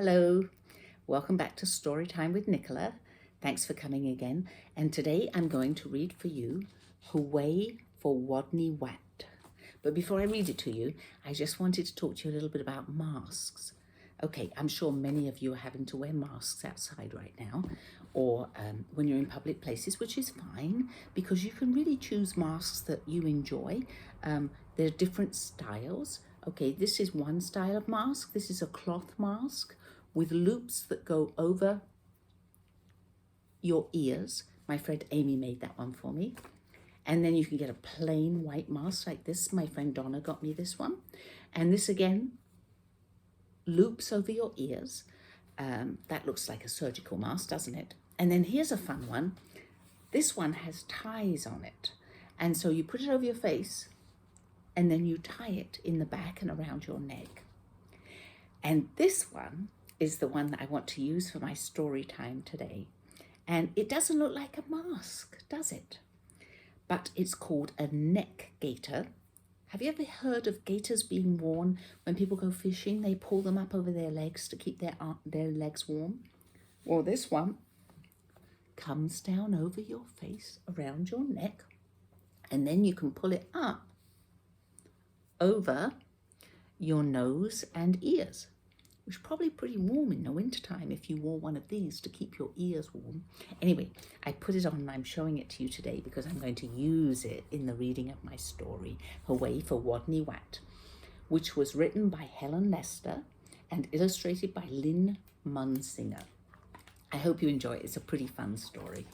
Hello, welcome back to Storytime with Nicola. Thanks for coming again. And today I'm going to read for you Hooway for Wodney Wat. But before I read it to you, I just wanted to talk to you a little bit about masks. Okay, I'm sure many of you are having to wear masks outside right now, or when you're in public places, which is fine because you can really choose masks that you enjoy. There are different styles. Okay, this is one style of mask. This is a cloth mask with loops that go over your ears. My friend Amy made that one for me. And then you can get a plain white mask like this. My friend Donna got me this one. And this again, loops over your ears. That looks like a surgical mask, doesn't it? And then here's a fun one. This one has ties on it. And so you put it over your face and then you tie it in the back and around your neck. And this one is the one that I want to use for my story time today. And it doesn't look like a mask, does it? But it's called a neck gaiter. Have you ever heard of gaiters being worn when people go fishing? They pull them up over their legs to keep their legs warm. Well, this one comes down over your face, around your neck, and then you can pull it up over your nose and ears, which is probably pretty warm in the wintertime if you wore one of these to keep your ears warm. Anyway, I put it on and I'm showing it to you today because I'm going to use it in the reading of my story, Hooway for Wodney Wat, which was written by Helen Lester and illustrated by Lynn Munsinger. I hope you enjoy it. It's a pretty fun story.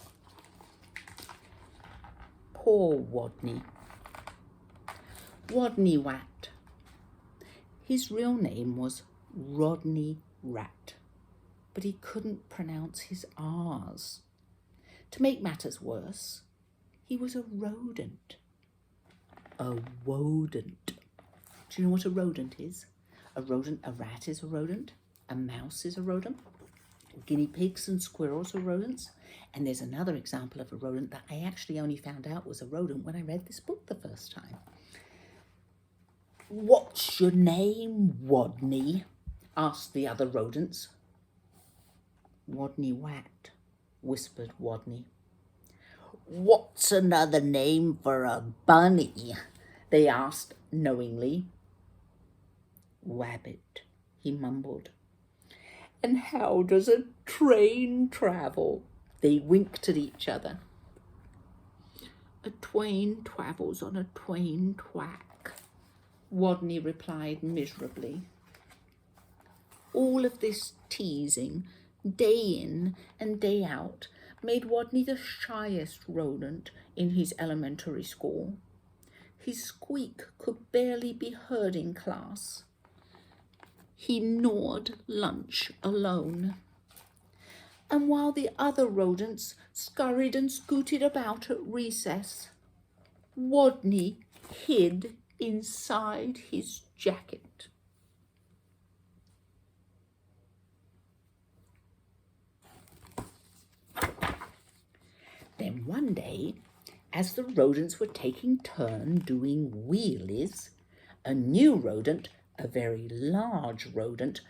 Poor Wodney. Wodney Wat. His real name was Wodney Rat, but he couldn't pronounce his R's. To make matters worse, he was a rodent. A wodent. Do you know what a rodent is? A rat is a rodent. A mouse is a rodent. Guinea pigs and squirrels are rodents. And there's another example of a rodent that I actually only found out was a rodent when I read this book the first time. "What's your name, Wodney?" asked the other rodents. "Wodney Wat," whispered Wodney. "What's another name for a bunny?" they asked knowingly. "Wabbit," he mumbled. "And how does a train travel?" They winked at each other. "A twain travels on a twain track," Wodney replied miserably. All of this teasing, day in and day out, made Wodney the shyest rodent in his elementary school. His squeak could barely be heard in class. He gnawed lunch alone. And while the other rodents scurried and scooted about at recess, Wodney hid inside his jacket. Then one day, as the rodents were taking turn doing wheelies, a new rodent, a very large rodent,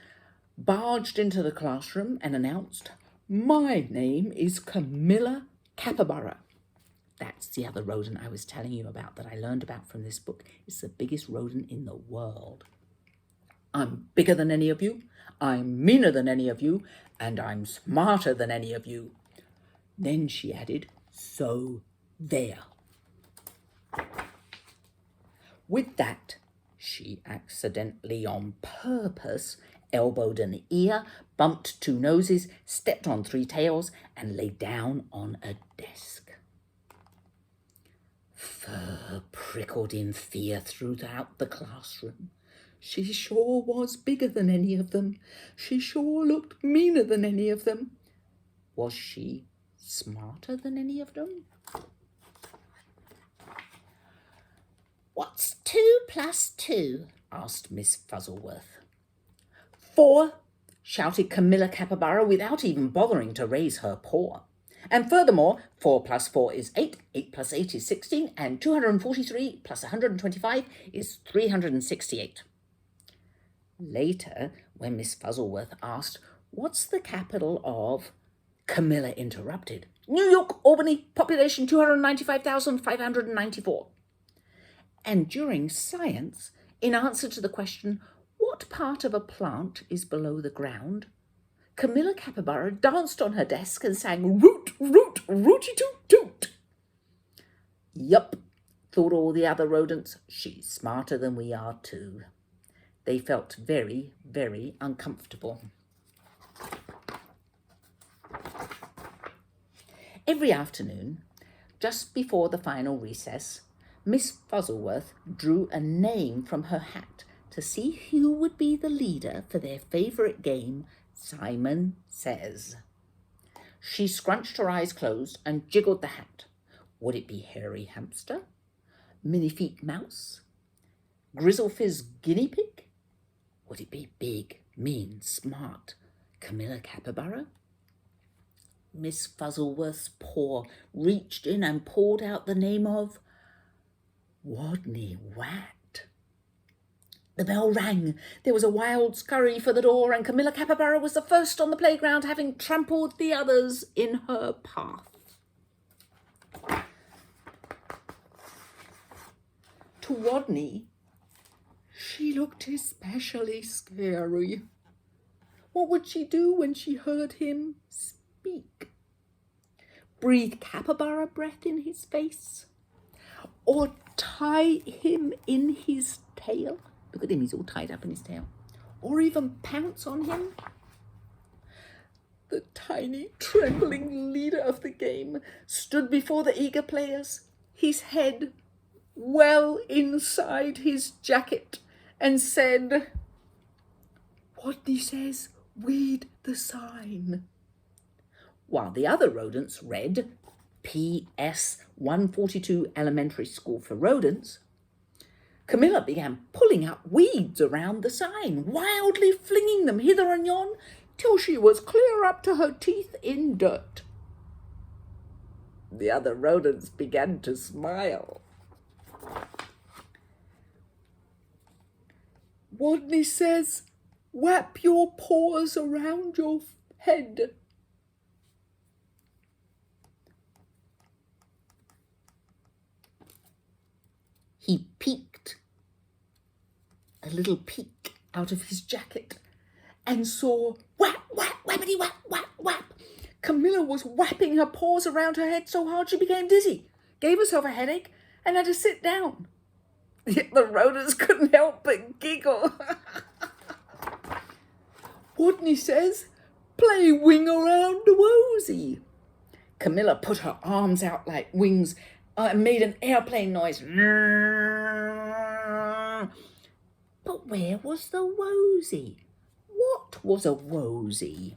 barged into the classroom and announced, "My name is Camilla Capybara." That's the other rodent I was telling you about that I learned about from this book. It's the biggest rodent in the world. "I'm bigger than any of you, I'm meaner than any of you, and I'm smarter than any of you." Then she added, "So there." With that, she accidentally, on purpose, elbowed an ear, bumped two noses, stepped on three tails, and lay down on a desk. Fur prickled in fear throughout the classroom. She sure was bigger than any of them. She sure looked meaner than any of them. Was she smarter than any of them? "What's 2 plus 2? asked Miss Fuzzleworth. "4, shouted Camilla Capybara without even bothering to raise her paw. "And furthermore, 4 plus 4 is 8, 8 plus 8 is 16, and 243 plus 125 is 368. Later, when Miss Fuzzleworth asked, "What's the capital of—" Camilla interrupted. "New York, Albany, population 295,594. And during science, in answer to the question, "What part of a plant is below the ground?" Camilla Capybara danced on her desk and sang, "Root, root, rooty toot toot." Yup, thought all the other rodents, she's smarter than we are too. They felt very, very uncomfortable. Every afternoon, just before the final recess, Miss Fuzzleworth drew a name from her hat to see who would be the leader for their favourite game, Simon Says. She scrunched her eyes closed and jiggled the hat. Would it be Hairy Hamster? Minifeet Mouse? Grizzlefizz Guinea Pig? Would it be big, mean, smart Camilla Capybara? Miss Fuzzleworth's paw reached in and pulled out the name of Wodney Wat. The bell rang. There was a wild scurry for the door, and Camilla Capybara was the first on the playground, having trampled the others in her path. To Wodney, she looked especially scary. What would she do when she heard him speak? Breathe capybara breath in his face? Or tie him in his tail? Look at him, he's all tied up in his tail. Or even pounce on him? The tiny, trembling leader of the game stood before the eager players, his head well inside his jacket, and said, "Wodney says, read the sign." While the other rodents read, "P.S. 142 Elementary School for Rodents," Camilla began pulling up weeds around the sign, wildly flinging them hither and yon, till she was clear up to her teeth in dirt. The other rodents began to smile. "Wodney says, wrap your paws around your head." He peeked a little peek out of his jacket and saw whap, whap, whappity, whap, whap, whap. Camilla was whapping her paws around her head so hard she became dizzy, gave herself a headache, and had to sit down. Yet the rodents couldn't help but giggle. Wodney says, play wing around the wosy. Camilla put her arms out like wings and made an airplane noise. But where was the wosy? What was a wosy?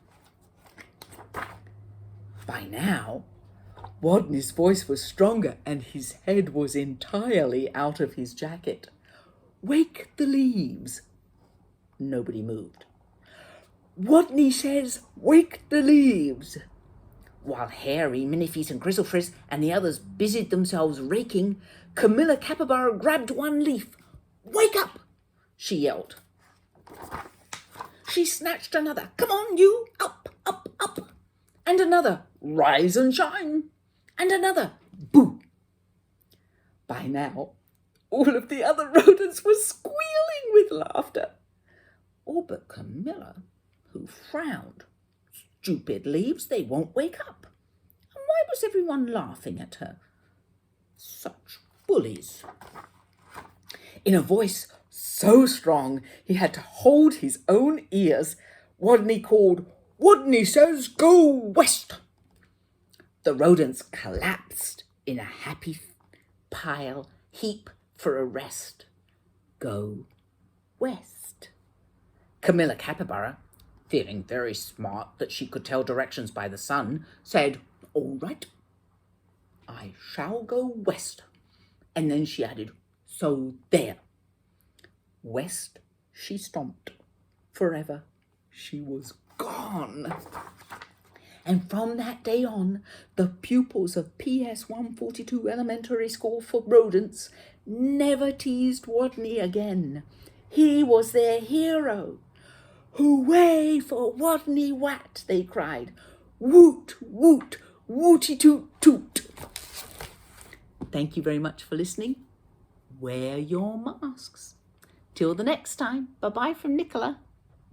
By now, Wodney's voice was stronger and his head was entirely out of his jacket. "Wake the leaves." Nobody moved. "Wodney says, wake the leaves." While Hairy, Minifeet and Grizzlefrizz and the others busied themselves raking, Camilla Capybara grabbed one leaf. "Wake up!" she yelled. She snatched another. "Come on, you! Up, up, up!" And another. "Rise and shine!" And another. "Boo!" By now, all of the other rodents were squealing with laughter. All but Camilla, who frowned. Stupid leaves, they won't wake up. And why was everyone laughing at her? Such bullies. In a voice so strong he had to hold his own ears, Wodney called, "Wodney says, go west." The rodents collapsed in a happy heap for a rest. Go west. Camilla Capybara, feeling very smart that she could tell directions by the sun, said, "All right, I shall go west." And then she added, "So there." West she stomped. Forever she was gone. And from that day on, the pupils of PS 142 Elementary School for Rodents never teased Wodney again. He was their hero. "Hooway for Wodney Wat," they cried. "Woot, woot, wooty toot toot." Thank you very much for listening. Wear your masks. Till the next time. Bye-bye from Nicola.